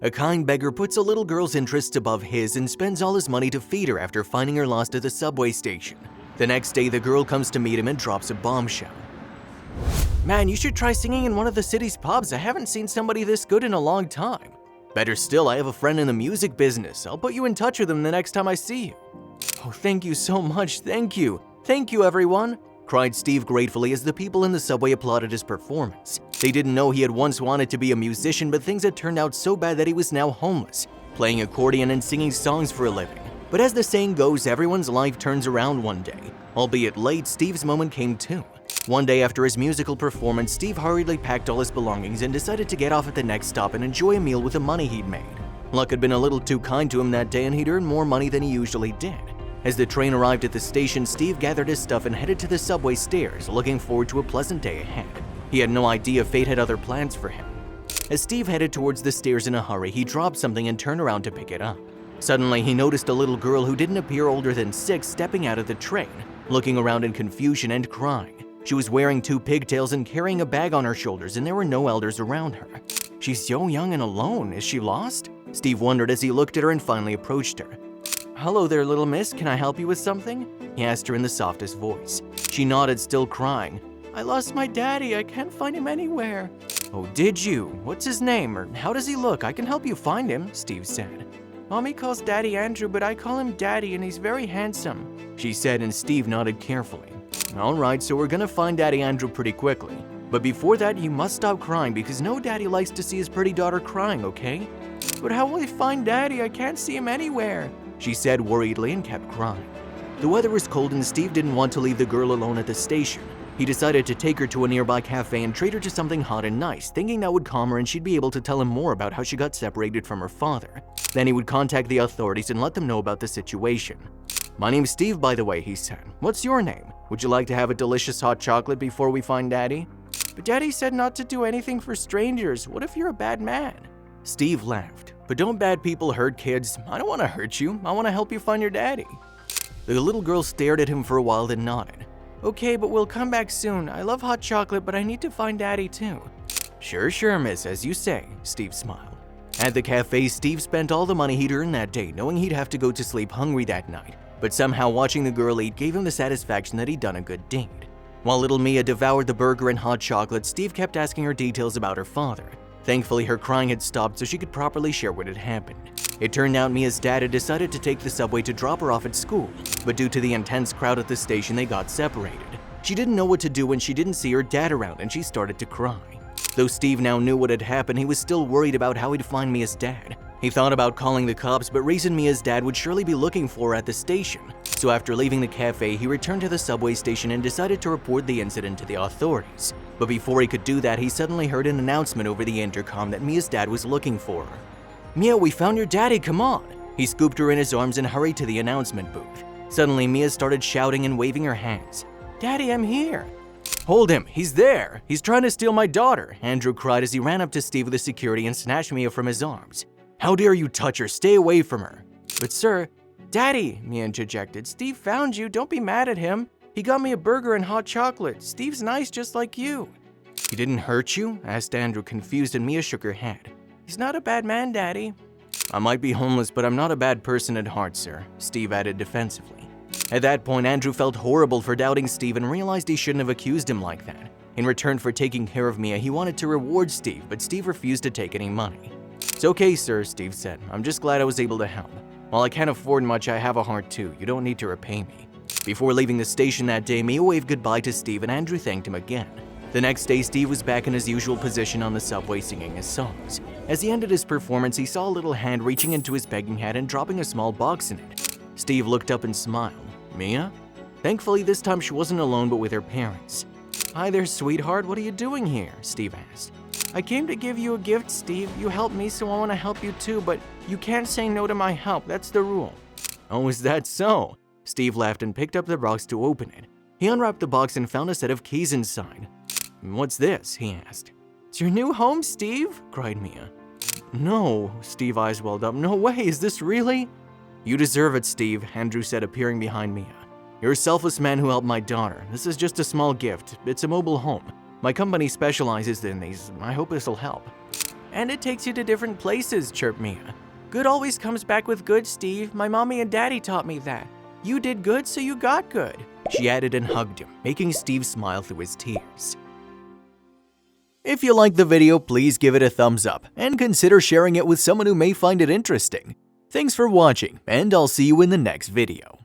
A kind beggar puts a little girl's interests above his and spends all his money to feed her after finding her lost at the subway station. The next day, the girl comes to meet him and drops a bombshell. Man, you should try singing in one of the city's pubs. I haven't seen somebody this good in a long time. Better still, I have a friend in the music business. I'll put you in touch with him the next time I see you. Oh, thank you so much, thank you. Thank you, everyone, cried Steve gratefully as the people in the subway applauded his performance. They didn't know he had once wanted to be a musician, but things had turned out so bad that he was now homeless, playing accordion and singing songs for a living. But as the saying goes, everyone's life turns around one day. Albeit late, Steve's moment came too. One day after his musical performance, Steve hurriedly packed all his belongings and decided to get off at the next stop and enjoy a meal with the money he'd made. Luck had been a little too kind to him that day and he'd earned more money than he usually did. As the train arrived at the station, Steve gathered his stuff and headed to the subway stairs, looking forward to a pleasant day ahead. He had no idea fate had other plans for him. As Steve headed towards the stairs in a hurry, he dropped something and turned around to pick it up. Suddenly, he noticed a little girl who didn't appear older than 6 stepping out of the train, looking around in confusion and crying. She was wearing 2 pigtails and carrying a bag on her shoulders, and there were no elders around her. She's so young and alone. Is she lost? Steve wondered as he looked at her and finally approached her. Hello there, little miss. Can I help you with something? He asked her in the softest voice. She nodded, still crying. I lost my daddy. I can't find him anywhere. Oh, did you? What's his name, or how does he look? I can help you find him, Steve said. Mommy calls Daddy Andrew, but I call him Daddy, and he's very handsome, she said, and Steve nodded carefully. All right, so we're gonna find Daddy Andrew pretty quickly. But before that, you must stop crying because no daddy likes to see his pretty daughter crying, okay? But how will I find Daddy? I can't see him anywhere, she said worriedly and kept crying. The weather was cold and Steve didn't want to leave the girl alone at the station. He decided to take her to a nearby cafe and treat her to something hot and nice, thinking that would calm her and she'd be able to tell him more about how she got separated from her father. Then he would contact the authorities and let them know about the situation. My name's Steve, by the way, he said. What's your name? Would you like to have a delicious hot chocolate before we find Daddy? But Daddy said not to do anything for strangers. What if you're a bad man? Steve laughed. But don't bad people hurt kids? I don't want to hurt you. I want to help you find your daddy. The little girl stared at him for a while then nodded. Okay, but we'll come back soon. I love hot chocolate, but I need to find Daddy too. Sure, miss, as you say, Steve smiled. At the cafe, Steve spent all the money he'd earned that day, knowing he'd have to go to sleep hungry that night. But somehow watching the girl eat gave him the satisfaction that he'd done a good deed. While little Mia devoured the burger and hot chocolate, Steve kept asking her details about her father. Thankfully, her crying had stopped so she could properly share what had happened. It turned out Mia's dad had decided to take the subway to drop her off at school, but due to the intense crowd at the station, they got separated. She didn't know what to do when she didn't see her dad around and she started to cry. Though Steve now knew what had happened, he was still worried about how he'd find Mia's dad. He thought about calling the cops, but reasoned Mia's dad would surely be looking for her at the station. So after leaving the cafe, he returned to the subway station and decided to report the incident to the authorities. But before he could do that, he suddenly heard an announcement over the intercom that Mia's dad was looking for her. Mia, we found your daddy, come on! He scooped her in his arms and hurried to the announcement booth. Suddenly, Mia started shouting and waving her hands. Daddy, I'm here! Hold him, he's there! He's trying to steal my daughter, Andrew cried as he ran up to Steve with the security and snatched Mia from his arms. How dare you touch her, stay away from her! But sir, Daddy, Mia interjected, Steve found you, don't be mad at him. He got me a burger and hot chocolate. Steve's nice just like you. He didn't hurt you? Asked Andrew, confused, and Mia shook her head. He's not a bad man, Daddy. I might be homeless, but I'm not a bad person at heart, sir, Steve added defensively. At that point, Andrew felt horrible for doubting Steve and realized he shouldn't have accused him like that. In return for taking care of Mia, he wanted to reward Steve, but Steve refused to take any money. It's okay, sir, Steve said. I'm just glad I was able to help. While I can't afford much, I have a heart too. You don't need to repay me. Before leaving the station that day, Mia waved goodbye to Steve and Andrew thanked him again. The next day, Steve was back in his usual position on the subway singing his songs. As he ended his performance, he saw a little hand reaching into his begging hat and dropping a small box in it. Steve looked up and smiled. Mia? Thankfully, this time she wasn't alone but with her parents. Hi there, sweetheart. What are you doing here? Steve asked. I came to give you a gift, Steve. You helped me, so I want to help you too, but you can't say no to my help. That's the rule. Oh, is that so? Steve laughed and picked up the box to open it. He unwrapped the box and found a set of keys inside. What's this? He asked. It's your new home, Steve, cried Mia. No, Steve's eyes welled up. No way, is this really? You deserve it, Steve, Andrew said, appearing behind Mia. You're a selfless man who helped my daughter. This is just a small gift. It's a mobile home. My company specializes in these. I hope this'll help. And it takes you to different places, chirped Mia. Good always comes back with good, Steve. My mommy and daddy taught me that. You did good, so you got good. She added and hugged him, making Steve smile through his tears. If you liked the video, please give it a thumbs up and consider sharing it with someone who may find it interesting. Thanks for watching, and I'll see you in the next video.